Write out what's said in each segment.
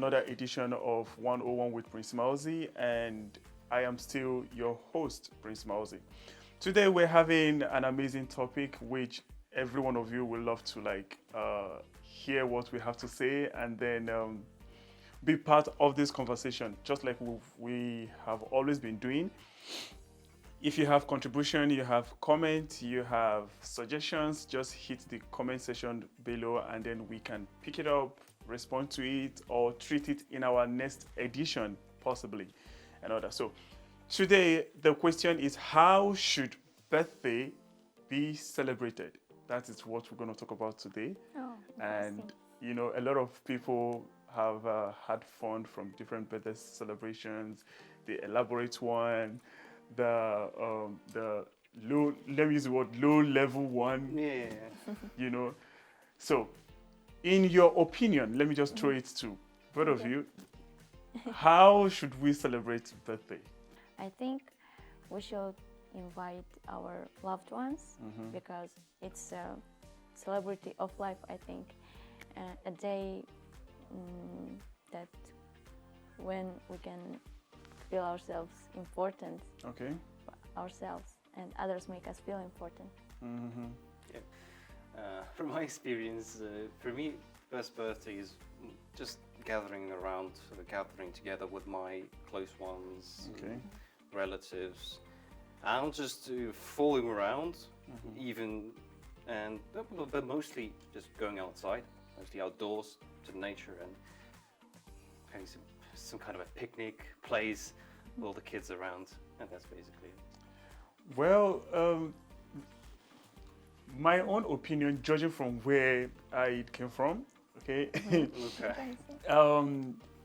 another edition of 101 with Prince Mauzi, and I am still your host, Prince Mauzi. Today we're having an amazing topic which every one of you will love to hear what we have to say and then be part of this conversation, just like we have always been doing. If you have contribution, you have comment, you have suggestions, just hit the comment section below and then we can pick it up, respond to it, or treat it in our next edition, possibly, and all that. So today, the question is, how should birthday be celebrated? That is what we're going to talk about today. Oh, And, you know, a lot of people have had fun from different birthday celebrations, the elaborate one, the low, let me use the word low level one, Yeah. you know. So, in your opinion, let me just throw it to both of Okay. you. How should we celebrate birthday? I think we should invite our loved ones because it's a celebrity of life, I think. A day that when we can feel ourselves important, Okay. ourselves, and others make us feel important. Mm-hmm. From my experience, for me, first birthday is just gathering around, sort of gathering together with my close ones, Okay. relatives, and just fooling around, Mm-hmm. even, and but mostly just going outside, mostly outdoors to nature and having some kind of a picnic, plays, with all the kids around, and that's basically it. Well, my own opinion, judging from where I came from, okay, Okay.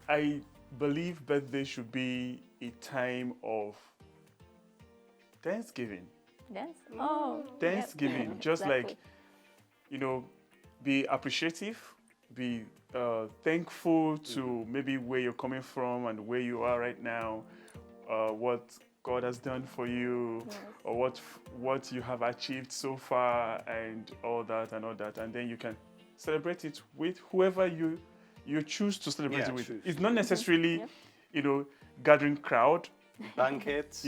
I believe birthday should be a time of Thanksgiving. Dance? Oh, Thanksgiving, yep. just Exactly. you know, be appreciative, be thankful to maybe where you're coming from and where you are right now, what God has done for you, Yes. or what you have achieved so far, and all that, and then you can celebrate it with whoever you choose to celebrate Yeah, it with. choose. It's not necessarily, Yep. you know, gathering crowd. Banquets.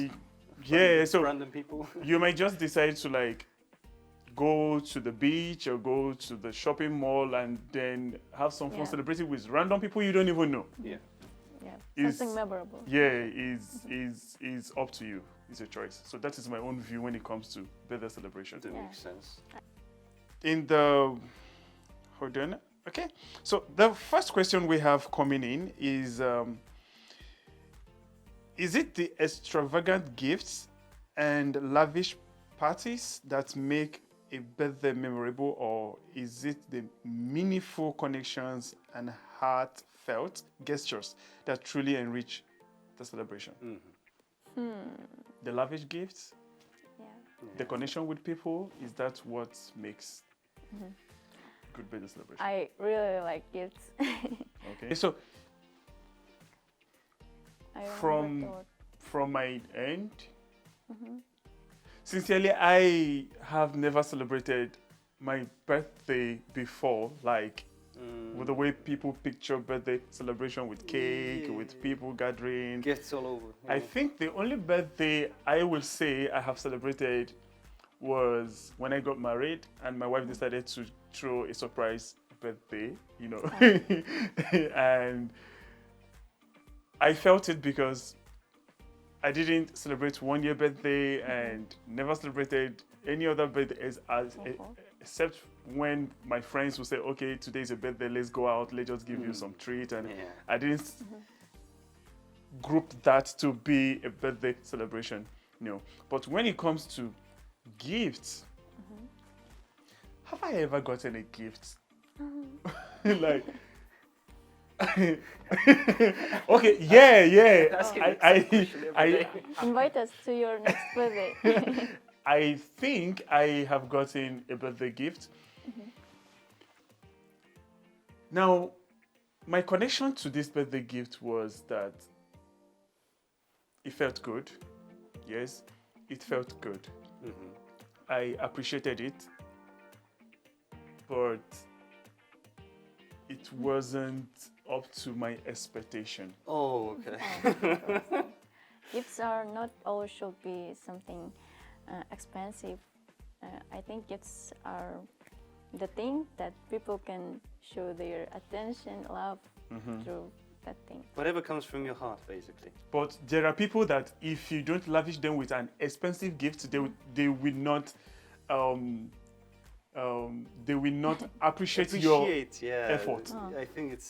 Yeah, so Random people. you might just decide to go to the beach or go to the shopping mall and then have some fun Yeah. celebrating with random people you don't even know. Yeah. Yeah, Is- something memorable. Yeah, is up to you. It's a choice. So that is my own view when it comes to birthday celebration. That Yeah. makes sense. In the hold on. Okay. So the first question we have coming in is it the extravagant gifts and lavish parties that make a birthday memorable, or is it the meaningful connections and heartfelt gestures that truly enrich the celebration? The lavish gifts, Yeah. the connection with people, is that what makes good birthday celebration? I really like gifts. Okay. So I remember From- the word. from my end, sincerely, I have never celebrated my birthday before, with the way people picture birthday celebration with cake, with people gathering. Gets all over. I think the only birthday I will say I have celebrated was when I got married and my wife decided to throw a surprise birthday, you know. And I felt it because I didn't celebrate 1 year birthday and never celebrated any other birthday except when my friends would say, okay, today's your birthday, let's go out, let's just give you some treat. And Yeah. I didn't group that to be a birthday celebration, But when it comes to gifts, have I ever gotten a gift? Like, okay, yeah. Asking I, the same question every day. Invite us to your next birthday. I think I have gotten a birthday gift. Now, my connection to this birthday gift was that it felt good. Yes, it felt good. I appreciated it, but it wasn't up to my expectation. Oh, okay. Gifts are not always should be something expensive. I think gifts are the thing that people can show their attention, love through that thing. Whatever comes from your heart, basically. But there are people that if you don't lavish them with an expensive gift, they will not appreciate your Yeah. effort. I think it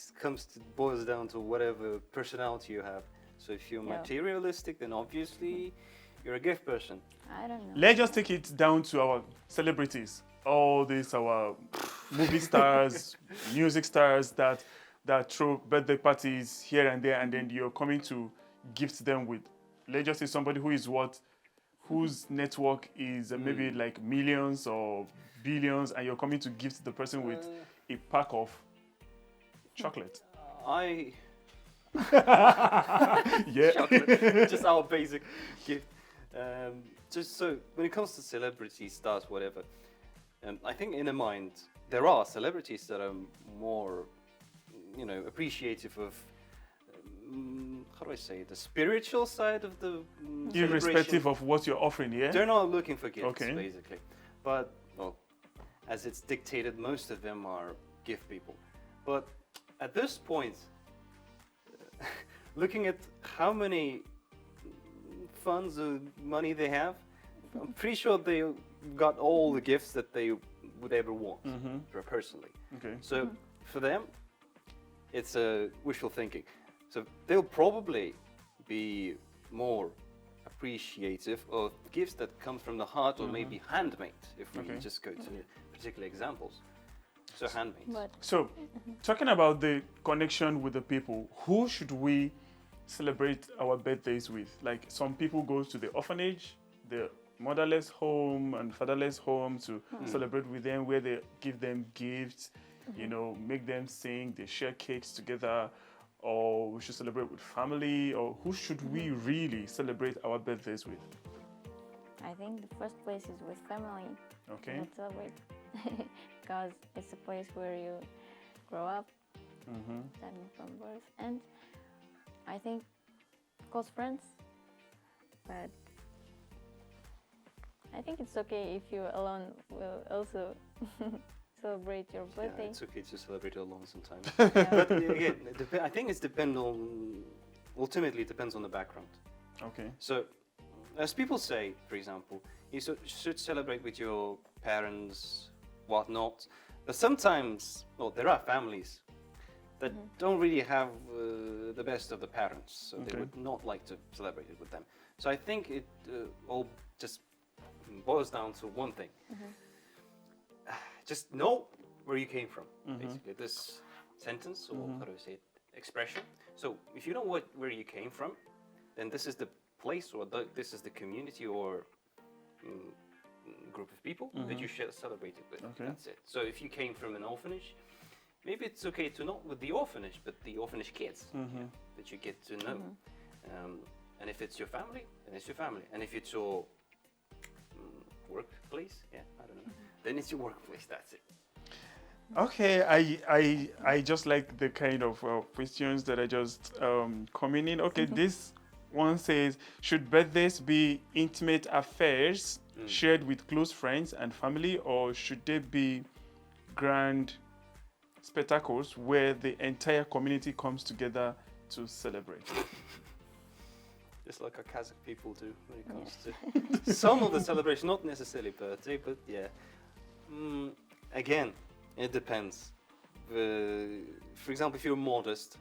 boils down to whatever personality you have. So if you're Yeah. materialistic, then obviously you're a gift person. I don't know. Let's just take it down to our celebrities. All these our movie stars, music stars that throw birthday parties here and there, and then you're coming to gift them with, let's just say somebody whose network is maybe like millions or billions, and you're coming to gift the person with a pack of chocolate. Yeah. Chocolate, just our basic gift. Just so when it comes to celebrities, stars, whatever, I think in a mind there are celebrities that are more, appreciative of how do I say, the spiritual side of the Irrespective of what you're offering, yeah? They're not looking for gifts, Okay. basically. But, well, as it's dictated, most of them are gift people. But at this point, looking at how many funds or money they have, I'm pretty sure they got all the gifts that they would ever want, personally. Okay. So for them, it's wishful thinking. So they'll probably be more appreciative of gifts that come from the heart or maybe handmade, if we Okay. just go to particular examples. So handmade. But So, talking about the connection with the people, who should we celebrate our birthdays with? Like some people go to the orphanage, the motherless home and fatherless home to celebrate with them, where they give them gifts, make them sing, they share cakes together, or we should celebrate with family, or who should we really celebrate our birthdays with? I think the first place is with family. Okay. Not celebrate, because it's a place where you grow up, starting from birth, and I think close friends. But I think it's okay if you alone will also celebrate your Yeah, birthday. it's okay to celebrate alone sometimes. Yeah. But again, I think ultimately it depends on the background. Okay. So, as people say, for example, you should celebrate with your parents, whatnot. But sometimes, there are families that don't really have the best of the parents, so they Okay. would not like to celebrate it with them. So I think it all just boils down to one thing. Just know where you came from, basically. This sentence, or how do I say it, expression. So if you know where you came from, then this is the place, or this is the community, or group of people that you should celebrate it with. Okay. That's it. So if you came from an orphanage, maybe it's okay to not with the orphanage, but the orphanage kids that you get to know. And if it's your family, then it's your family. And if it's your workplace, I don't know, then it's your workplace. That's it. Okay, I just like the kind of questions that are just coming in. Okay, this one says, should birthdays be intimate affairs shared with close friends and family, or should they be grand spectacles where the entire community comes together to celebrate? Just like our Kazakh people do when it comes to some of the celebration, not necessarily birthday, but yeah. Again, it depends. For example, if you're modest,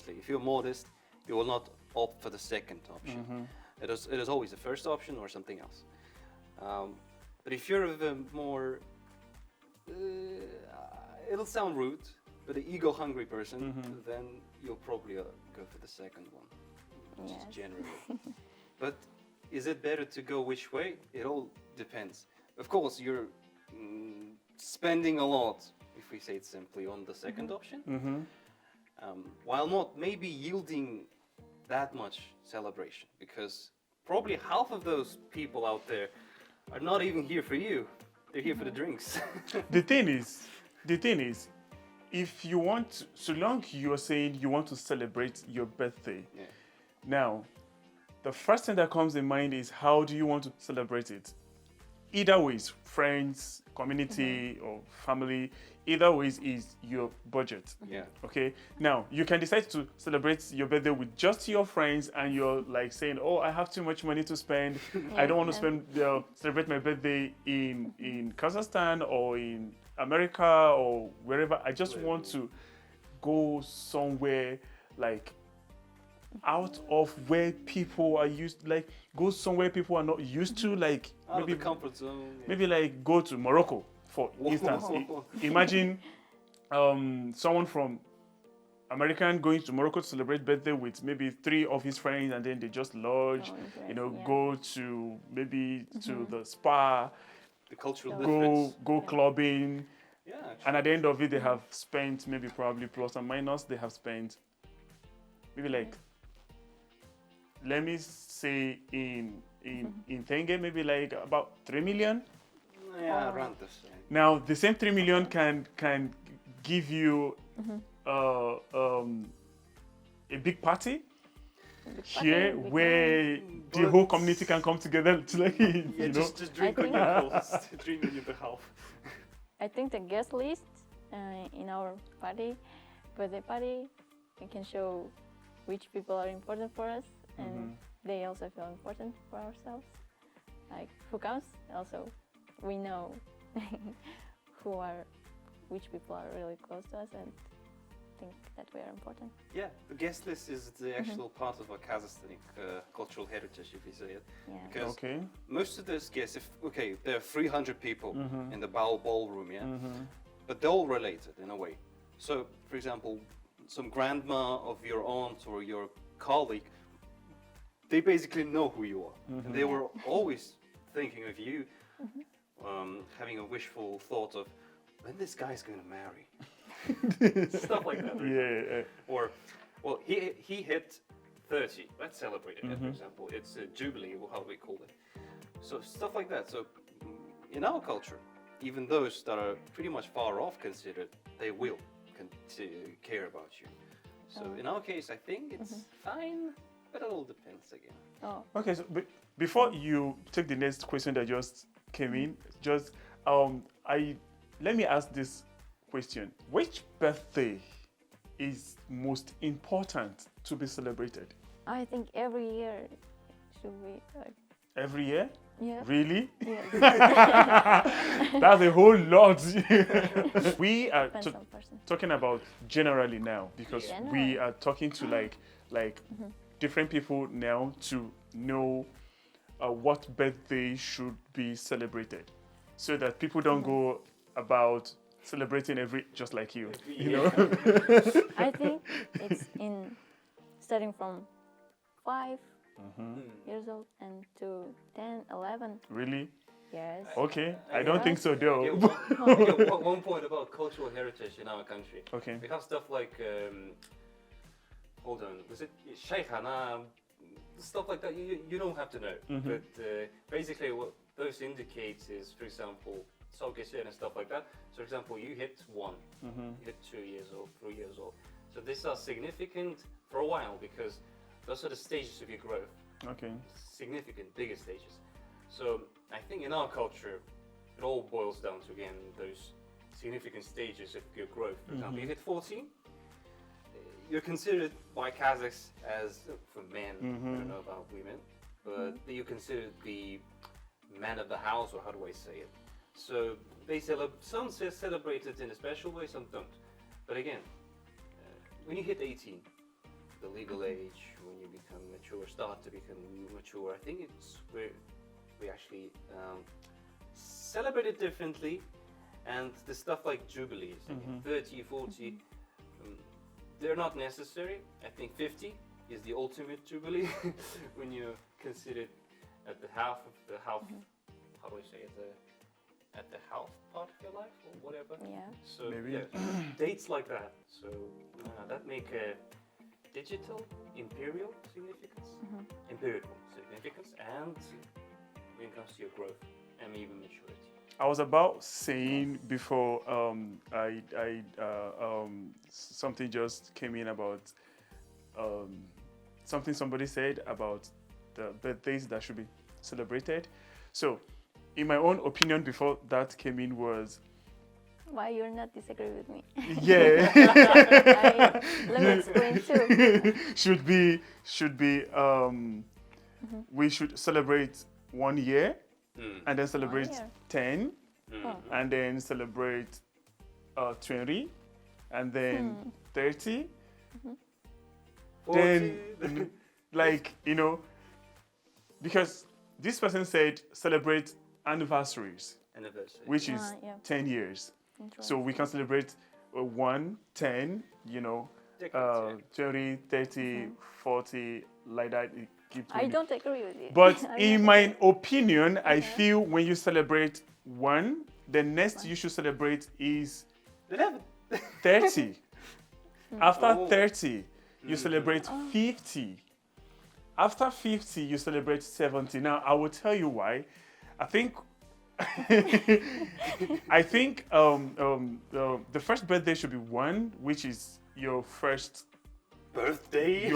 if you're modest, you will not opt for the second option. It is always the first option or something else. But if you're a more, it'll sound rude, but an ego-hungry person, then you'll probably go for the second one, just Yes. generally. But is it better to go which way? It all depends. Of course, you're spending a lot, if we say it simply, on the second option, while not maybe yielding that much celebration, because probably half of those people out there are not even here for you. They're here for the drinks. The thing is, if you want, so long you're saying you want to celebrate your birthday, Yeah. now, the first thing that comes in mind is how do you want to celebrate it? Either ways, friends, community, or family, either ways is your budget. Yeah. Okay. Now you can decide to celebrate your birthday with just your friends, and you're like saying, "Oh, I have too much money to spend. I don't want to spend celebrate my birthday in Kazakhstan or in America or wherever. I just want to go somewhere like out of where people are used, like go somewhere people are not used to, like Out maybe of the comfort zone. Yeah. maybe like go to Morocco, for instance. Imagine someone from American going to Morocco to celebrate birthday with maybe 3 of his friends, and then they just lodge, Oh, you know, yeah. go to maybe to the spa, The cultural Go- difference. go clubbing, Yeah. Actually. and at the end of it, they have spent maybe probably plus and minus. They have spent maybe like, let me say in Tenge, maybe like about 3 million. Yeah, around the same. Now the same 3 million can give you a big party here Big where the But- whole community can come together to like Yeah, you know. just drink I on think- your calls. Drink on your behalf. I think the guest list in our party, birthday party, we can show which people are important for us, and they also feel important for ourselves. Like who comes, also we know which people are really close to us, and think that we are important. Yeah, the guest list is the actual part of our Kazakhstani cultural heritage, if you say it. Yeah. Because Okay. most of those guests, there are 300 people in the ballroom, yeah, Mm-hmm. but they're all related in a way. So, for example, some grandma of your aunt or your colleague, they basically know who you are. And they were always thinking of you, having a wishful thought of when this guy's going to marry. Stuff like that. Yeah. Or, well, he hit 30. Let's celebrate it, for example. It's a jubilee, or how we call it. So stuff like that. So in our culture, even those that are pretty much far off considered, they will care about you. So in our case, I think it's fine, but it all depends again. Oh, Okay, so before you take the next question that just came in, just let me ask this question: which birthday is most important to be celebrated? I think every year should be like, Every year? yeah. Really? Yeah. That's a whole lot. We are Depends on person. talking about generally now, because we Generally. are talking to like different people now to know what birthday should be celebrated, so that people don't go about celebrating just like you know. I think it's in starting from 5 years old and to 10, 11. Really? Yes. Okay, I don't think so though. One point about cultural heritage in our country. Okay. We have stuff like, hold on, was it Shaykhana? Stuff like that. You don't have to know. But basically, what those indicates is, for example, Sogesen and stuff like that. So, for example, you hit 1, you hit 2 years old, 3 years old. So these are significant for a while because those are the stages of your growth. Okay. Significant, bigger stages. So I think in our culture, it all boils down to, again, those significant stages of your growth. For example, you hit 14, you're considered by Kazakhs as, for men, I don't know about women, but you're considered the man of the house, or how do I say it? So they some celebrate it in a special way, some don't. But again, when you hit 18, the legal age, when you become mature, start to become mature, I think it's where we actually celebrate it differently. And the stuff like jubilees, 30, 40, they're not necessary. I think 50 is the ultimate jubilee when you consider it at the half of the half, how do I say it, at the half part of your life or whatever. Yeah. So Maybe. yeah, dates like that. So that make a digital imperial significance, empirical significance, and when it comes to your growth and even maturity. I was about saying before something just came in about something somebody said about the birthdays that should be celebrated. So, in my own opinion, before that came in was Why you're not disagree with me? yeah Let me explain too. should be we should celebrate 1 year and then celebrate year. 10 Oh. and then celebrate 20 and then 30 then like because this person said celebrate anniversaries Anniversary. which is Yeah. 10 years so Interesting. we can celebrate 1 10 Decades, 20 30 40 like that it keeps I going. don't agree with you. But I'm in not my opinion, I feel when you celebrate 1, the next you should celebrate is 11. 30. After Oh. 30, you celebrate 50. After 50, you celebrate 70. Now, I will tell you why. I think the first birthday should be 1, which is your first Birthday.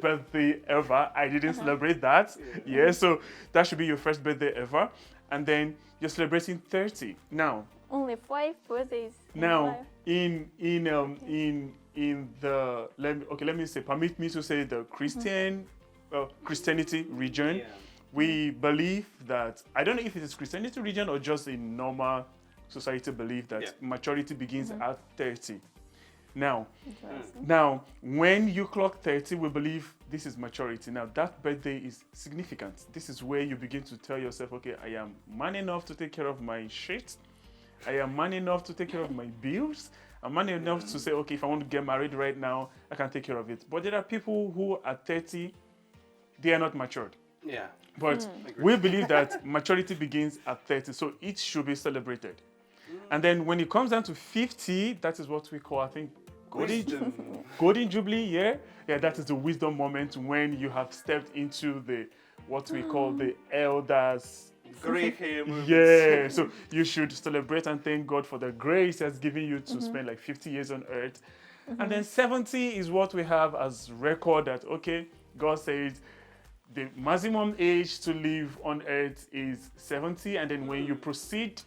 birthday ever. I didn't celebrate that. Yeah, so that should be your first birthday ever. And then you're celebrating 30. Now, Only 5 birthdays. in now life. in the let me say permit me to say the Christianity region, Yeah. we believe that I don't know if it is Christianity region or just in normal society believe that Yeah. maturity begins at 30. Now, Interesting. Now, when you clock 30, we believe this is maturity. Now, that birthday is significant. This is where you begin to tell yourself, okay, I am man enough to take care of my shit. I am man enough to take care of my bills. I'm man enough to say, okay, if I want to get married right now, I can take care of it. But there are people who at 30, they are not matured. Yeah. But Agree. we believe that maturity begins at 30, so it should be celebrated. And then when it comes down to 50, that is what we call, I think, Wisdom. Golden Jubilee, yeah, that is the wisdom moment when you have stepped into what we call the elders. Grey hair movements. Yeah, so you should celebrate and thank God for the grace He has given you to spend like 50 years on earth. And then 70 is what we have as record that, okay, God says the maximum age to live on earth is 70. And then when you proceed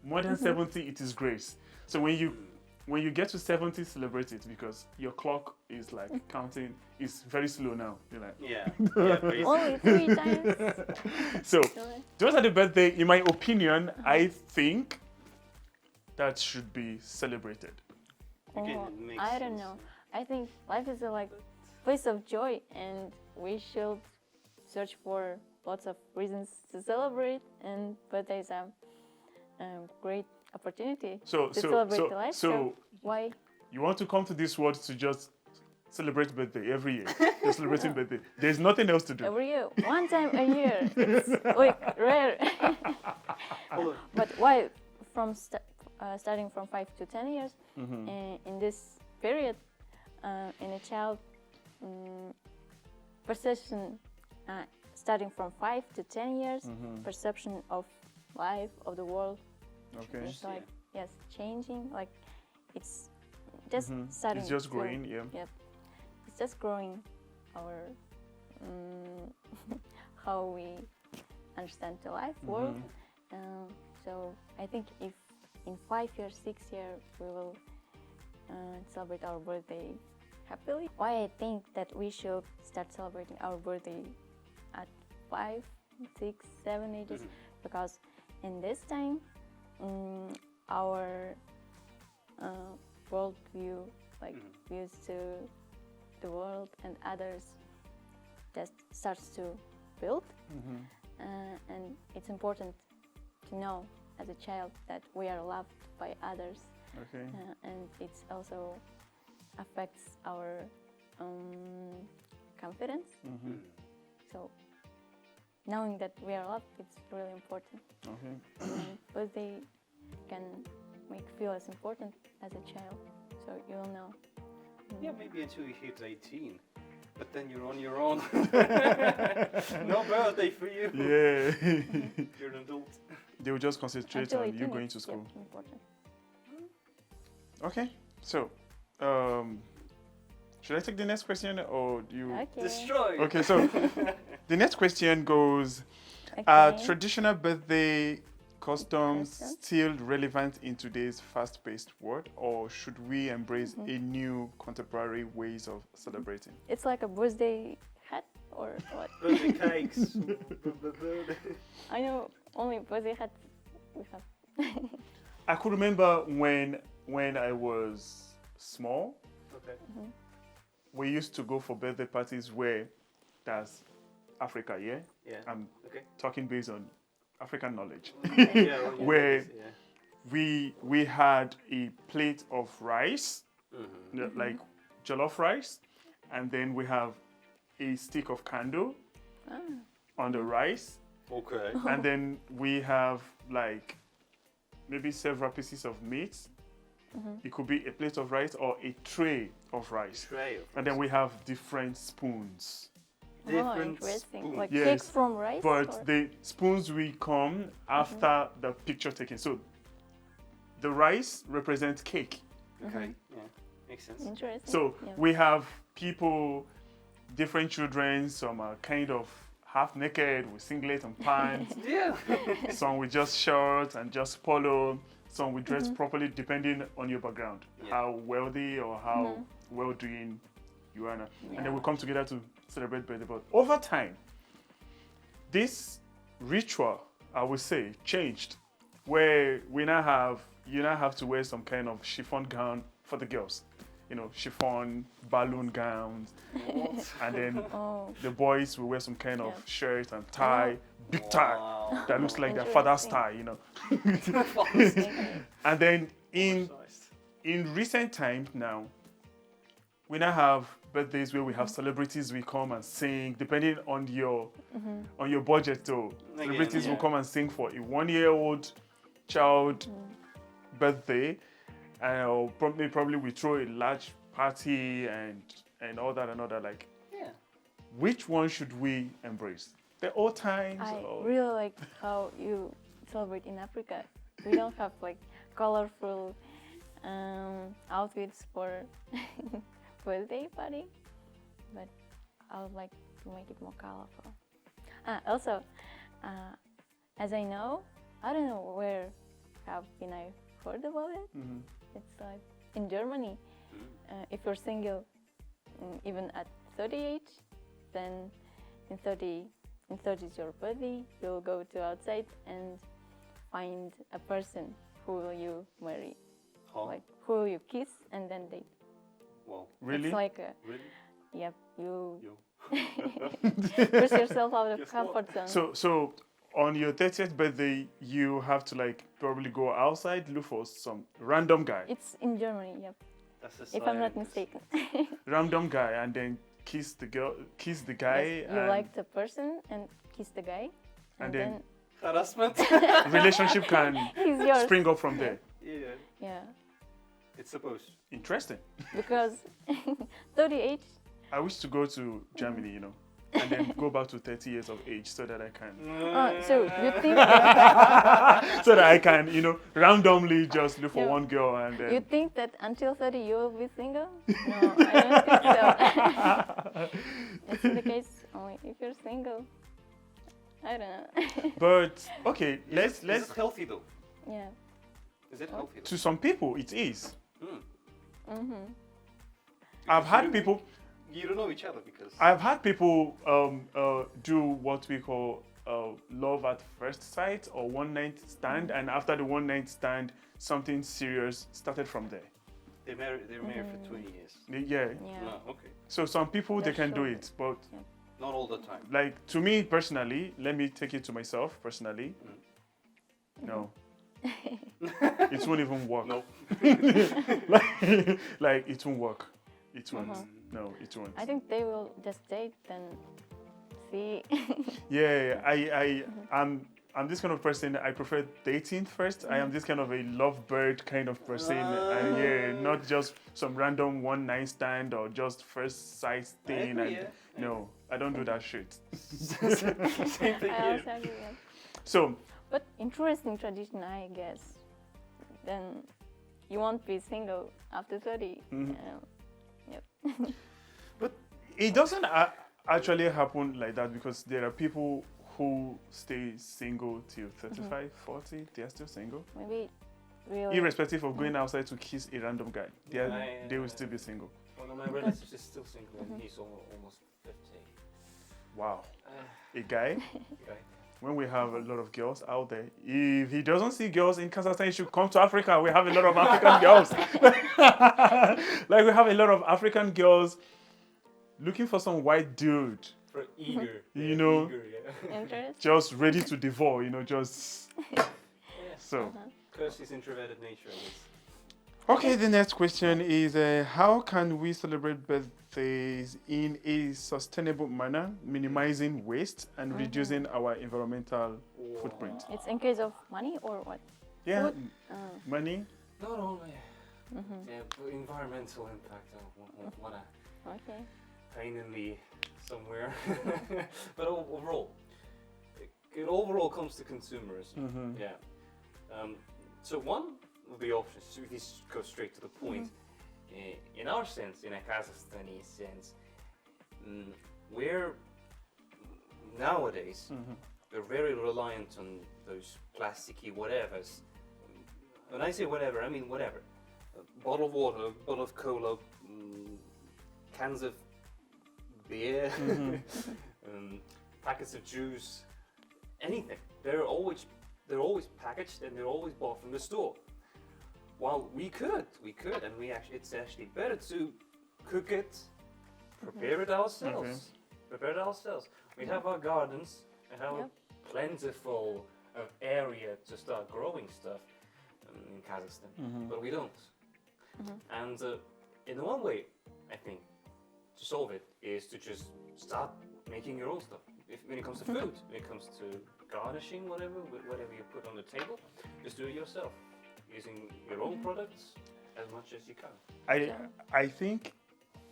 more than 70, it is grace. So when you get to 70, celebrate it because your clock is like counting. It's very slow now. You're like, Yeah. Yeah, basically. Only 3 times. so Really? those are the birthday. In my opinion, I think that should be celebrated. Again, Oh, it makes I don't sense. know. I think life is a place of joy, and we should search for lots of reasons to celebrate. And birthday is a great opportunity to celebrate the life. So why? You want to come to this world to just celebrate birthday every year. You're celebrating birthday. There's nothing else to do. Every year, 1 time a year. It's like rare. But why from starting from 5 to 10 years in this period in a child perception starting from 5 to 10 years perception of life of the world Okay. is like yes changing like it's just starting It's just to- growing, yeah. Yep. It's just growing our how we understand the life world. So I think if in 5 years, 6 years, we will celebrate our birthday happily. Why I think that we should start celebrating our birthday at 5, 6, 7 ages, because in this time, our worldview, like views to the world and others, just starts to build. And it's important to know as a child that we are loved by others, Okay. and it also affects our confidence. So knowing that we are loved, it's really important. Okay. And birthday can make feel as important as a child, so you will know. Yeah, maybe until you hit 18. But then you're on your own. No birthday for you. Yeah. You're an adult. They will just concentrate Until on you 18, going it's, to school. Yeah, important. Okay. So, should I take the next question or do you? Okay. Destroy. Okay. So, the next question goes: Are Okay. traditional birthday customs Customs? still relevant in today's fast-paced world, or should we embrace Mm-hmm. a new contemporary ways of celebrating? It's like a birthday hat or what? Birthday cakes. I know only birthday hats we have. I could remember when I was small, Okay. we used to go for birthday parties where that's Africa, yeah? Yeah. I'm Okay. talking based on African knowledge. Yeah. Well, yeah, Where- that is- yeah. We had a plate of rice, like jollof rice, and then we have a stick of candle Ah, on the rice, Okay. and then we have like maybe several pieces of meat. It could be a plate of rice or a tray of rice. Tray of And then we have different spoons. oh, different interesting. spoons. Like Yes, cakes from rice. But or? the spoons will come after the picture taking. So the rice represents cake. Okay. Yeah. Makes sense. Interesting. So yeah. we have people, different children, some are kind of half naked with singlet and pants, Yeah. some with just shorts and just polo, some with dress properly depending on your background, Yeah. how wealthy or how well doing you are. And then we come together to celebrate birthday. But over time, this ritual, I would say, changed, where you now have to wear some kind of chiffon gown for the girls. You know, chiffon, balloon gowns, and then Oh, the boys will wear some kind of Yeah. shirt and tie, big tie Wow. that looks like their father's tie, you know. And then in recent times now, we now have birthdays where we have celebrities will come and sing, depending on your budget. So Again, celebrities will yeah. come and sing for a 1-year-old child birthday, and probably we throw a large party and all that and all that. Like, Yeah. which one should we embrace? The old times I or really like how you celebrate in Africa. We don't have like colorful outfits for birthday party, but I would like to make it more colorful. Also, as I know, I don't know where have been I heard about it. Mhm. It's like in Germany, if you're single, even at 38, then in 30 is your birthday, you'll go to outside and find a person who will you marry, Oh. like who will you kiss and then date. Well. Really? It's like a, Really? yep, you You. push yourself out of Guess what? comfort zone. So on your 30th birthday, you have to like probably go outside, look for some random guy, It's in Germany, yep, That's the if I'm not science. mistaken. random guy, and then kiss the guy, Yes, you and like the person and kiss the guy, And and, then- then, Harassment. relationship can he's yours. spring up from there. Yeah. Yeah, It's supposed. Interesting. because 38. I wish to go to Germany, you know, and then go back to 30 years of age so that I can, So you think that, so that I can, you know, randomly just look for Yeah. one girl and then. you think that until 30 you will be single? No, I don't think so. It's the case only if you're single. I don't know. But okay, Is let's it healthy though? Yeah. Is it healthy though? to some people it is. Mm. I've had people. You don't know each other because. I've had people do what we call love at first sight or one night stand, and after the one night stand, something serious started from there. They're married for 20 years. Yeah. Yeah. No, okay. So some people they That's can do true. it, but Not all the time. like to me personally, let me take it to myself personally. No. It won't even work. No. like it won't work. It won't. Uh-huh. No, it won't. I think they will just date and see. Yeah, I'm this kind of person. I prefer dating first. I am this kind of a lovebird kind of person, and yeah, not just some random one night stand or just first sight thing. agree, And yeah. no, I don't do that shit. Same thing I here. also agree. Yeah. So But interesting tradition, I guess. Then you won't be single after 30. Yep. But it doesn't actually happen like that because there are people who stay single till 35, 40. They are still single. Maybe really. Irrespective of going outside to kiss a random guy. Yeah, They will still be single. One of my relatives is still single, and he's almost 50. Wow. A guy, Okay. when we have a lot of girls out there, if he doesn't see girls in Kazakhstan, he should come to Africa. We have a lot of African girls. Like we have a lot of African girls looking for some white dude, For eager. You know. Eager, yeah. Interest? just ready to devour, just Yeah. so. Because his introverted nature is. Okay, the next question is how can we celebrate birthdays in a sustainable manner, minimizing waste and reducing our environmental footprint? It's in case of money or what? Yeah, Food? money. Not only but environmental impact. I want to Okay. pain in me somewhere. But overall, it overall comes to consumerism. Yeah. So one of the options, so this goes straight to the point. In our sense, in a Kazakhstani sense, we're nowadays we're very reliant on those plasticky whatevers. When I say whatever, I mean whatever. A bottle of water, a bottle of cola, cans of beer, packets of juice, anything. They're always packaged and they're always bought from the store. While we could, and it's actually better to cook it, prepare it ourselves. We have our gardens and have Yep. plentiful of area to start growing stuff in Kazakhstan, but we don't. And in one way, I think, to solve it is to just start making your own stuff. When it comes to food, when it comes to garnishing, whatever you put on the table, just do it yourself, using your own products as much as you can. I think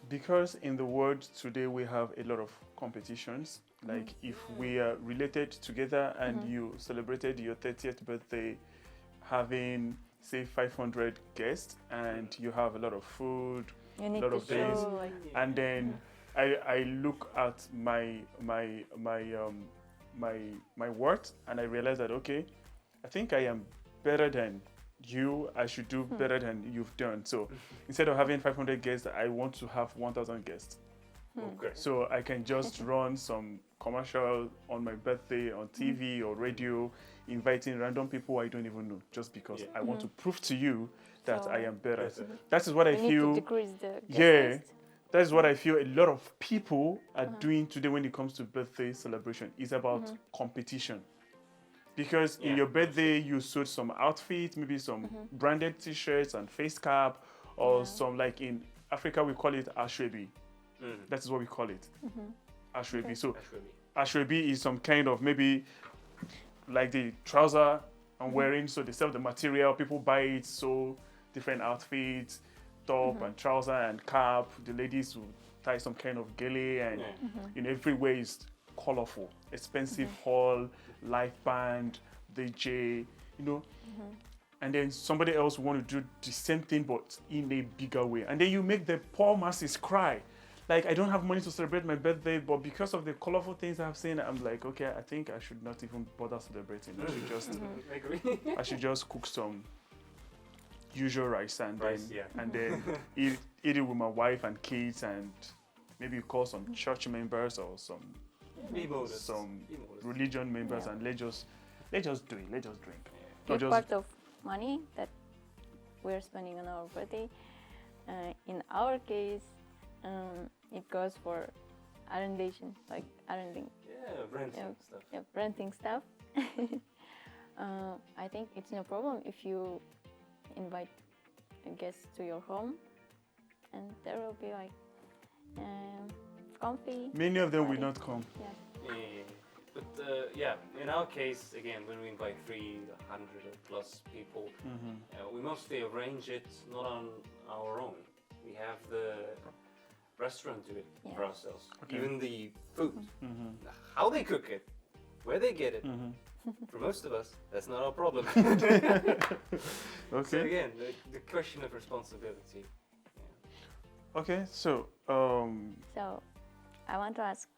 because in the world today we have a lot of competitions. Like if we are related together and you celebrated your 30th birthday having say 500 guests and you have a lot of food, You need lot to of days, show like and then I look at my worth and I realize that okay, I think I am better than you. I should do better than you've done. So instead of having 500 guests, I want to have 1,000 guests. Okay. So I can just run some commercial on my birthday on TV or radio, inviting random people I don't even know, just because I want to prove to you that So- I am better. Better. That is what I you need to feel. decrease the guest Yeah. list. That is what I feel a lot of people are doing today when it comes to birthday celebration. It's about competition. Because in Yeah. your birthday, you sold some outfit, maybe some branded t-shirts and face cap, or some, like in Africa, we call it ashwebi. That is what we call it. Ashwebi. So ashwebi is some kind of maybe like the trouser I'm wearing. So they sell the material, people buy it, so different outfits, top and trouser and cap. The ladies will tie some kind of gele and everywhere is colorful, expensive hall, live band, DJ, and then somebody else want to do the same thing but in a bigger way, and then you make the poor masses cry. Like, I don't have money to celebrate my birthday, but because of the colorful things I've seen, I'm like, okay, I think I should not even bother celebrating. I should just, I agree. I should just cook some usual rice and Rice, then, yeah. and then eat it with my wife and kids, and maybe call some church members or some Be modest. some Be modest. religion members, Yeah. and let's just do it. Let's just drink. Or Big just part of money that we're spending on our birthday. In our case, it goes for arrendation, like arrending, Yeah, renting stuff. renting stuff. I think it's no problem if you invite a guest to your home, and there will be like comfy. many of them will party. not come. Yeah. Yeah. But yeah, in our case, again, when we invite 300 or plus people, we mostly arrange it not on our own. We have the restaurant do it for Yeah. ourselves. Okay. Even the food, how they cook it, where they get it. Mhm. For most of us, that's not our problem. So Okay. again, the question of responsibility. Okay. So So, I want to ask,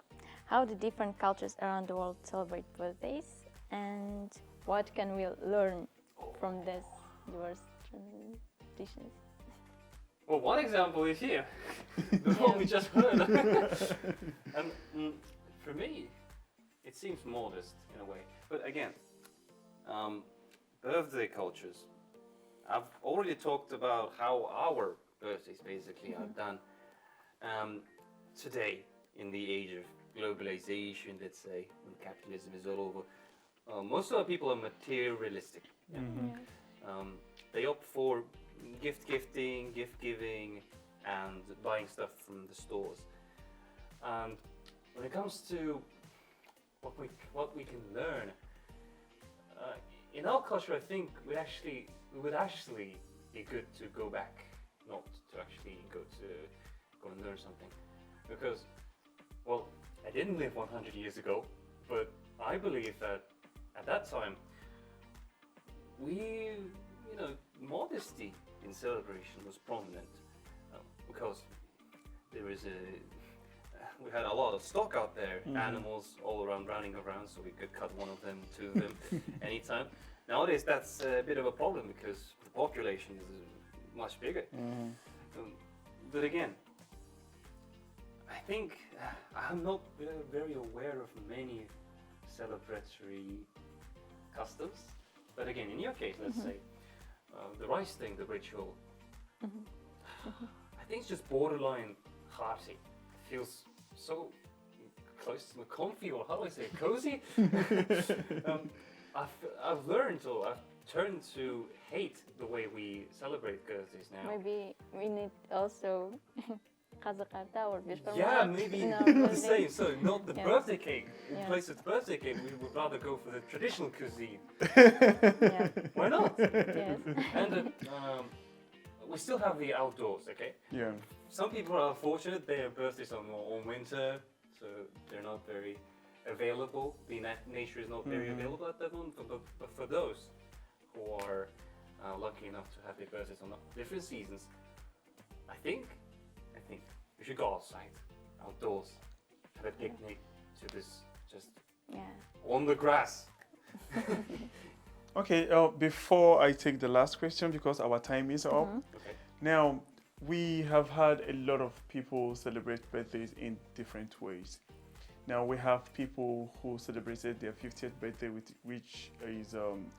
how do different cultures around the world celebrate birthdays, and what can we learn from these diverse traditions? Well, one example is here, the one we just heard. And for me, it seems modest in a way. But again, birthday cultures. I've already talked about how our birthdays basically are done today in the age of globalization, let's say, when capitalism is all over. Most of our people are materialistic. Yeah? They opt for gifting, gift giving, and buying stuff from the stores. And when it comes to what we can learn, in our culture, I think it would actually be good to go back, not to actually go and learn something, because, well, I didn't live 100 years ago, but I believe that at that time, modesty in celebration was prominent, because we had a lot of stock out there, animals all around running around, so we could cut one of them, two of them, anytime. Nowadays, that's a bit of a problem because the population is much bigger. But again, I think I'm not very aware of many celebratory customs. But again, in your case, let's say the rice thing, the ritual, I think it's just borderline hearty. It feels so close to comfy, or how do I say it, cozy? I've learned, or I've turned to hate the way we celebrate birthdays now. Maybe we need also Kazakarta or Bishkek. Yeah, maybe in our the birthday. same. So not the Yeah. birthday cake. In Yeah. place of the birthday cake, we would rather go for the traditional cuisine. Yeah. Why not? Yes. And we still have the outdoors, okay? yeah. Some people are fortunate, their birthdays are more on winter, so they're not very available. The nature is not very available at that moment. But for those who are lucky enough to have their birthdays on different seasons, I think we should go outside, outdoors, have a picnic, to this just Yeah. on the grass. Okay. Before I take the last question, because our time is up. Okay. Now, we have had a lot of people celebrate birthdays in different ways. Now, we have people who celebrated their 50th birthday, which is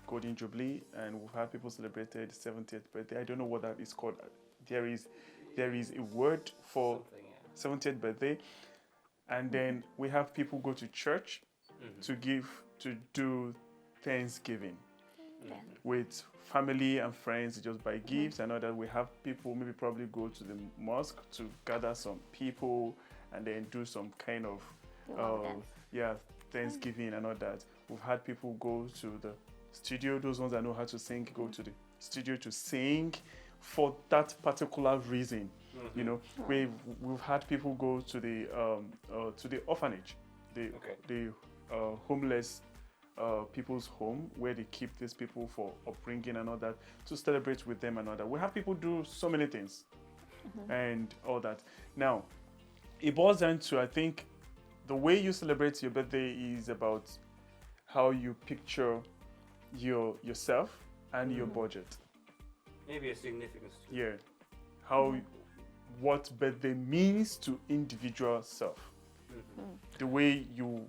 Golden Jubilee, and we've had people celebrated 70th birthday. I don't know what that is called. There is a word for Something, yeah. 70th birthday, and then we have people go to church to do Thanksgiving Yeah. with family and friends, just buy gifts and all that. We have people maybe probably go to the mosque to gather some people and then do some kind of Love dance. Thanksgiving and all that. We've had people go to the studio, those ones that know how to sing, go to the studio to sing for that particular reason. You know, we've had people go to the orphanage, the homeless people's home, where they keep these people for upbringing and all that, to celebrate with them and all that. We have people do so many things and all that. Now, it boils down to, I think, the way you celebrate your birthday is about how you picture yourself and your budget. Maybe a significance to Yeah, what birthday means to individual self. The way you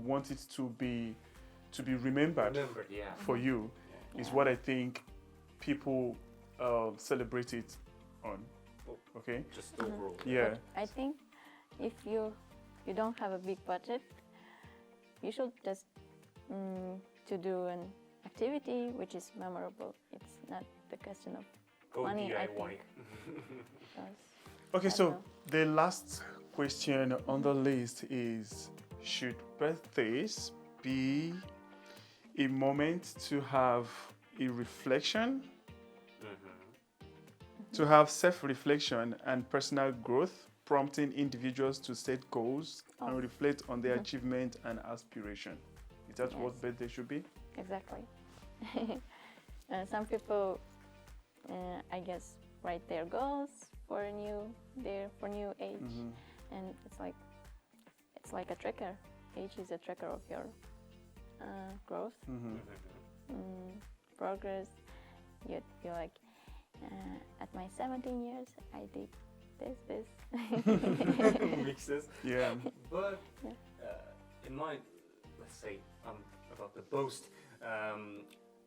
want it to be remembered remembered, yeah. for you is what I think people celebrate it on. Okay. Just overall. Yeah. But I think if you don't have a big budget, you should just to do an activity which is memorable. It's not the question of Go money, I DIY. think. because Okay, I so don't know. the last question on the list is, should birthdays be a moment to have a reflection, to have self-reflection and personal growth, prompting individuals to set goals Oh. and reflect on their achievement and aspiration. Is that what Yes. birthday should be? Exactly. Some people, I guess, write their goals for a new age, and it's like a tracker. Age is a tracker of your growth, progress. You like at my 17 years, I did this. Makes sense. Yeah. But Yeah. in my, let's say, about the boast,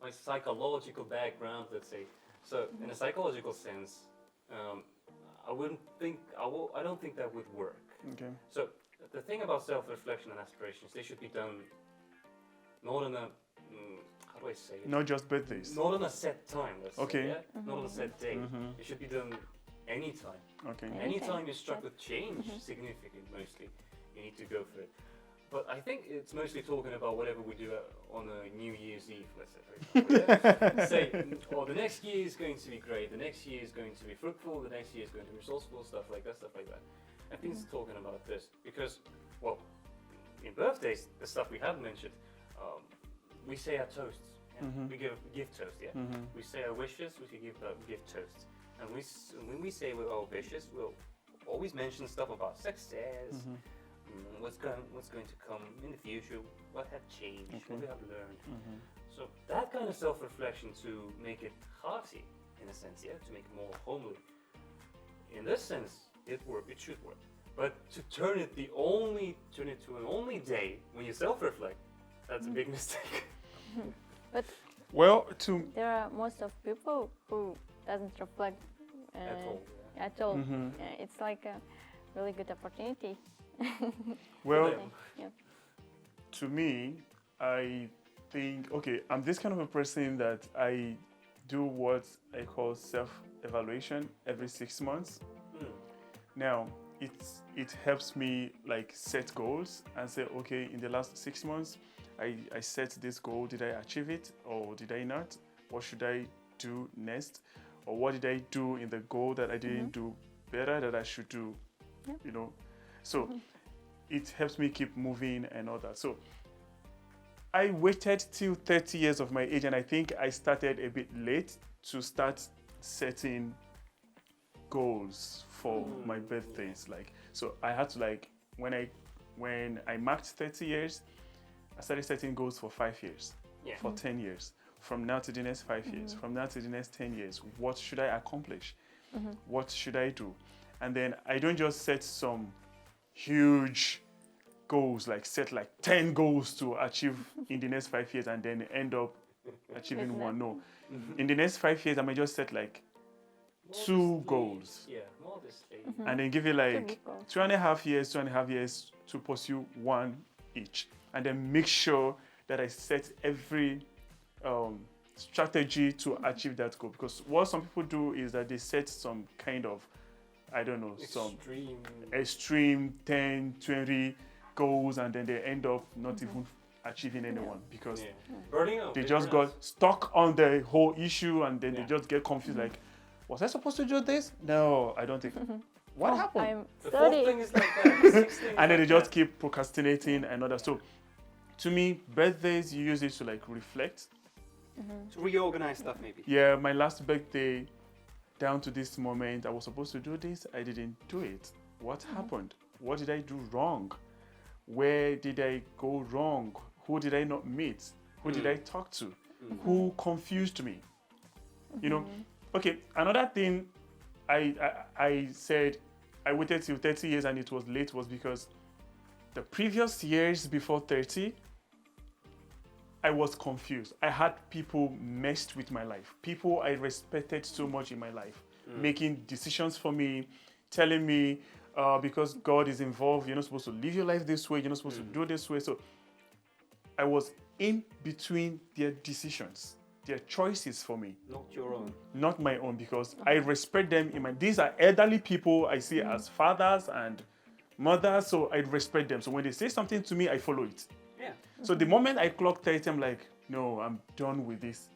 my psychological background, let's say. So in a psychological sense, I don't think that would work. Okay. So the thing about self-reflection and aspirations, they should be done not in a, how do I say it? Not just birthdays. Not on a set time, let's Okay. say, yeah? Not on a set day. It should be done anytime. Okay. Yeah. Anytime you're struck Yep. with change, significant mostly, you need to go for it. But I think it's mostly talking about whatever we do on a New Year's Eve, let's say, for example. Yeah? Say, oh, the next year is going to be great, the next year is going to be fruitful, the next year is going to be resourceful, stuff like that. I think it's talking about this because, well, in birthdays, the stuff we have mentioned, we say our toasts. Yeah? We give toast, yeah? We say our wishes, we can give toasts. And when we say our wishes, we'll always mention stuff about success, what's going to come in the future, what have changed, what we have learned. So that kind of self-reflection to make it hearty, in a sense, yeah, to make it more homely. In this sense, it should work. But to turn it to an only day when you self-reflect, that's a big mistake. But Well, there are most of people who doesn't reflect At all. at all. It's like a really good opportunity. well, Yeah. to me, I think, okay, I'm this kind of a person that I do what I call self-evaluation every 6 months. Now, it helps me like set goals and say, okay, in the last 6 months, I set this goal. Did I achieve it or did I not? What should I do next? Or what did I do in the goal that I didn't do better that I should do? Yep. You know, so it helps me keep moving and all that. So I waited till 30 years of my age, and I think I started a bit late to start setting goals for my birthdays. Like, so I had to like when I marked 30 years, I started setting goals for 5 years, Yeah. for 10 years. From now to the next 5 years, from now to the next 10 years, what should I accomplish? What should I do? And then I don't just set some huge goals, like set like 10 goals to achieve in the next 5 years and then end up achieving one. No. In the next 5 years, I may just set like 2 Modestly, goals Yeah, modestly. and then give it like big goals. 2.5 years to pursue one each. And then make sure that I set every strategy to achieve that goal. Because what some people do is that they set some kind of, I don't know, some extreme 10, 20 goals, and then they end up not even achieving anyone because Burning out. they big just burnouts. got stuck on the whole issue, and then Yeah. they just get confused like, was I supposed to do this? No, I don't think. What happened? I'm The fourth 30. thing is like that. The sixth thing is And then they like just that. keep procrastinating and other. So to me, birthdays, you use it to like reflect. To reorganize stuff, maybe. Yeah, my last birthday, down to this moment, I was supposed to do this, I didn't do it. What happened? What did I do wrong? Where did I go wrong? Who did I not meet? Who did I talk to? Who confused me? You know? Okay, another thing I said I waited till 30 years and it was late was because the previous years before 30, I was confused. I had people messed with my life. People I respected so much in my life, making decisions for me, telling me, because God is involved, you're not supposed to live your life this way, you're not supposed to do this way. So I was in between their decisions, their choices for me, Not your own. not my own, because I respect them. These are elderly people I see as fathers and mothers, so I respect them. So when they say something to me, I follow it. Yeah. So the moment I clock 30, I'm like, no, I'm done with this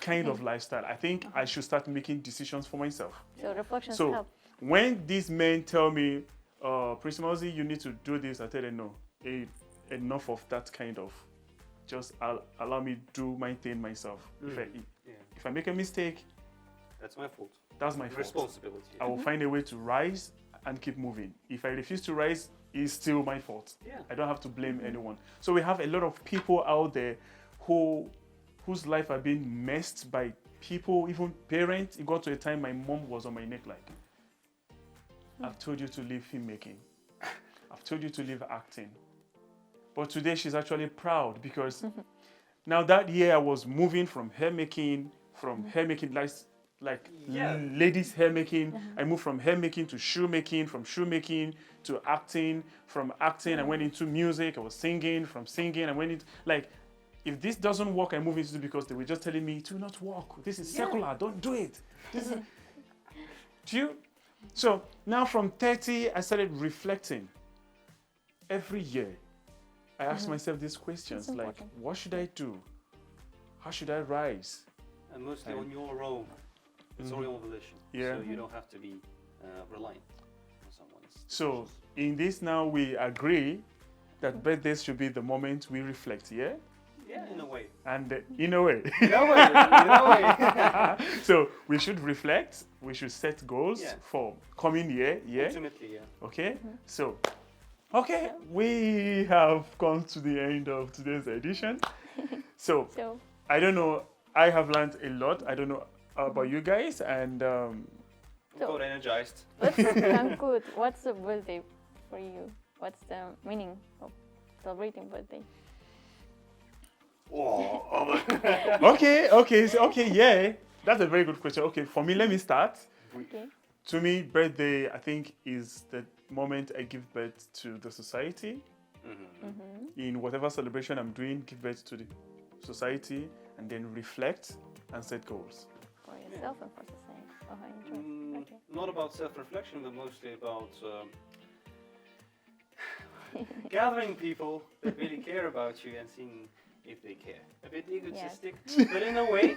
kind of lifestyle. I think I should start making decisions for myself. So reflections So help. when these men tell me, Prince Mousy, you need to do this, I tell them no. Enough of that kind of. Just allow me do my thing myself. If I make a mistake, that's my fault. that's my fault. Responsibility. I will find a way to rise and keep moving. If I refuse to rise, it's still my fault. Yeah. I don't have to blame anyone. So we have a lot of people out there whose life are being messed by people, even parents. It got to a time my mom was on my neck like, I've told you to leave filmmaking. I've told you to leave acting. But today she's actually proud because now that year I was moving from hair making, like ladies hair making. I moved from hair making to shoemaking, from shoemaking to acting, from acting I went into music. I was singing, from singing I went into like, if this doesn't work I move into it because they were just telling me to not work. This is secular, don't do it. This is do you? So now from 30 I started reflecting. Every year I ask myself these questions like, what should I do? How should I rise? And mostly on your own. It's all your volition. Yeah. So you don't have to be reliant on someone's. So in this now we agree that birthdays should be the moment we reflect, yeah? Yeah, in a way. And in a way. In a way. In a way. So we should reflect, we should set goals for coming year, yeah? Ultimately, yeah. Okay? So, okay, we have come to the end of today's edition. So, I don't know, I have learned a lot. I don't know about you guys, and I'm got energized. Let's conclude. What's the birthday for you? What's the meaning of celebrating birthday? Okay, yeah, that's a very good question. Okay, for me, let me start. Okay. To me, birthday, I think, is the moment I give birth to the society. In whatever celebration I'm doing, give birth to the society, and then reflect and set goals. For yourself and for society. Oh, I enjoy. Okay. Not about self-reflection, but mostly about gathering people that really care about you and seeing if they care. A bit egotistic, but in a way.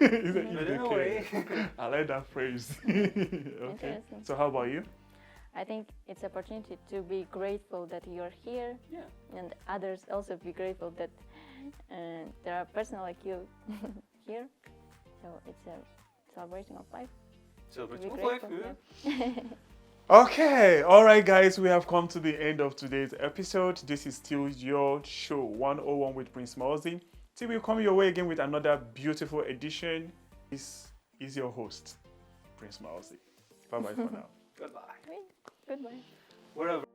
I like that phrase. Okay. So how about you? I think it's an opportunity to be grateful that you're here, and others also be grateful that there are person like you here. So it's a celebration of life. Celebrating Be of life, grateful, yeah. Okay, all right, guys, we have come to the end of today's episode. This is still your show 101 with Prince Mousy. Till we come your way again with another beautiful edition. This is your host, Prince Mousy. Bye bye for now. Goodbye. Goodbye. Wherever.